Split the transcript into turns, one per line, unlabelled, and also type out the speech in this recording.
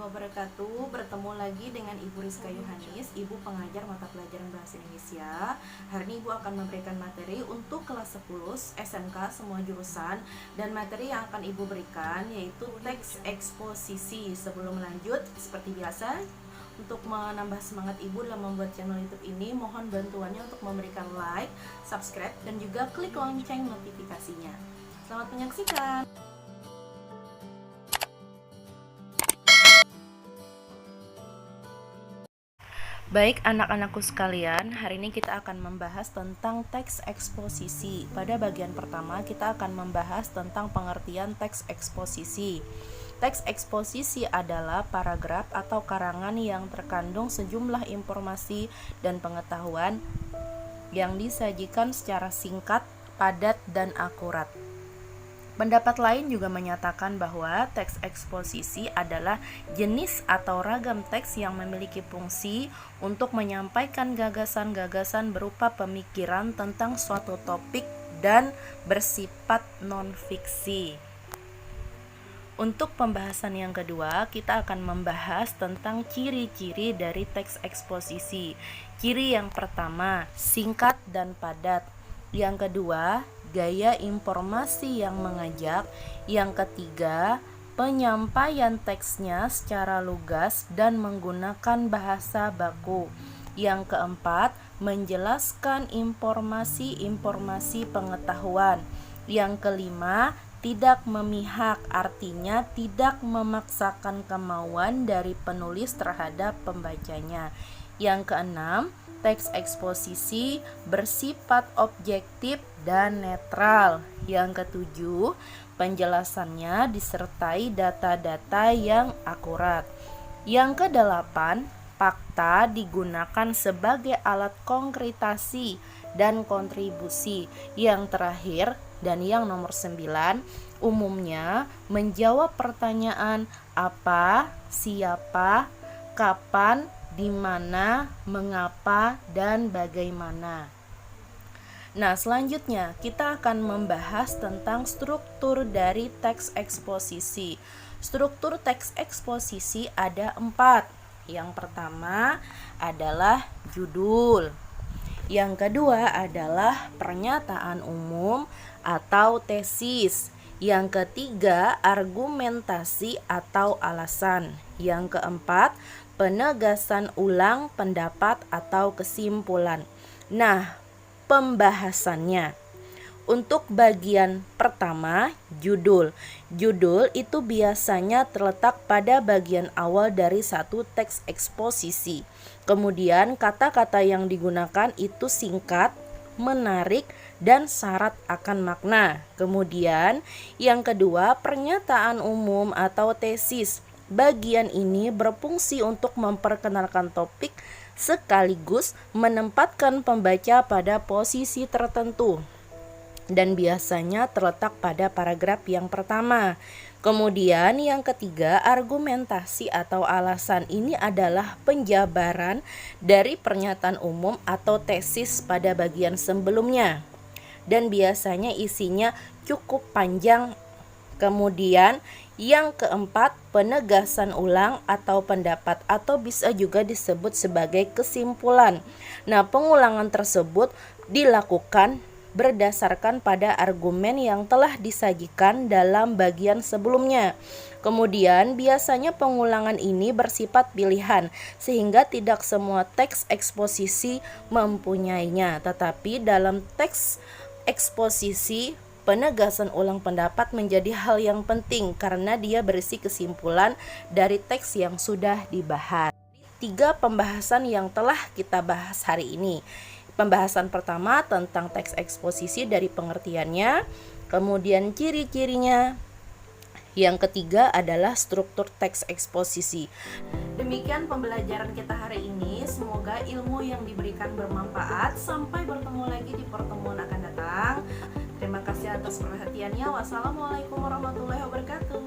wabarakatuh. Bertemu lagi dengan Ibu Rizka Yohanis, Ibu pengajar mata pelajaran Bahasa Indonesia. Hari ini Ibu akan memberikan materi untuk kelas 10 SMK semua jurusan. Dan materi yang akan Ibu berikan yaitu teks eksposisi. Sebelum lanjut, seperti biasa, untuk menambah semangat Ibu dalam membuat channel YouTube ini, mohon bantuannya untuk memberikan like, subscribe, dan juga klik lonceng notifikasinya. Selamat menyaksikan. Baik anak-anakku sekalian, hari ini kita akan membahas tentang teks eksposisi. Pada bagian pertama kita akan membahas tentang pengertian teks eksposisi. Teks eksposisi adalah paragraf atau karangan yang terkandung sejumlah informasi dan pengetahuan yang disajikan secara singkat, padat, dan akurat. Pendapat lain juga menyatakan bahwa teks eksposisi adalah jenis atau ragam teks yang memiliki fungsi untuk menyampaikan gagasan-gagasan berupa pemikiran tentang suatu topik dan bersifat non-fiksi. Untuk pembahasan yang kedua, kita akan membahas tentang ciri-ciri dari teks eksposisi. Ciri yang pertama, singkat dan padat. Yang kedua, gaya informasi yang mengajak. Yang ketiga, penyampaian teksnya secara lugas dan menggunakan bahasa baku. Yang keempat, menjelaskan informasi-informasi pengetahuan. Yang kelima, tidak memihak, artinya tidak memaksakan kemauan dari penulis terhadap pembacanya. Yang keenam, teks eksposisi bersifat objektif dan netral. Yang ketujuh, penjelasannya disertai data-data yang akurat. Yang kedelapan, fakta digunakan sebagai alat konkretasi dan kontribusi. Yang terakhir dan yang nomor 9, umumnya menjawab pertanyaan apa, siapa, kapan, di mana, mengapa, dan bagaimana. Nah, selanjutnya kita akan membahas tentang struktur dari teks eksposisi. Struktur teks eksposisi ada 4. Yang pertama adalah judul. Yang kedua adalah pernyataan umum atau tesis. Yang ketiga, argumentasi atau alasan. Yang keempat, penegasan ulang pendapat atau kesimpulan. Nah, pembahasannya. Untuk bagian pertama, judul. Judul itu biasanya terletak pada bagian awal dari satu teks eksposisi. Kemudian kata-kata yang digunakan itu singkat, menarik, dan syarat akan makna. Kemudian yang kedua, pernyataan umum atau tesis. Bagian ini berfungsi untuk memperkenalkan topik sekaligus menempatkan pembaca pada posisi tertentu dan biasanya terletak pada paragraf yang pertama. Kemudian yang ketiga, argumentasi atau alasan. Ini adalah penjabaran dari pernyataan umum atau tesis pada bagian sebelumnya dan biasanya isinya cukup panjang. Kemudian yang keempat, penegasan ulang atau pendapat atau bisa juga disebut sebagai kesimpulan. Nah, pengulangan tersebut dilakukan berdasarkan pada argumen yang telah disajikan dalam bagian sebelumnya. Kemudian biasanya pengulangan ini bersifat pilihan sehingga tidak semua teks eksposisi mempunyainya. Tetapi dalam teks eksposisi, penegasan ulang pendapat menjadi hal yang penting karena dia berisi kesimpulan dari teks yang sudah dibahas. 3 pembahasan yang telah kita bahas hari ini. Pembahasan pertama tentang teks eksposisi dari pengertiannya, kemudian ciri-cirinya. Yang ketiga adalah struktur teks eksposisi. Demikian pembelajaran kita hari ini. Semoga ilmu yang diberikan bermanfaat. Sampai bertemu lagi di pertemuan akan datang. Terima kasih atas perhatiannya. Wassalamualaikum warahmatullahi wabarakatuh.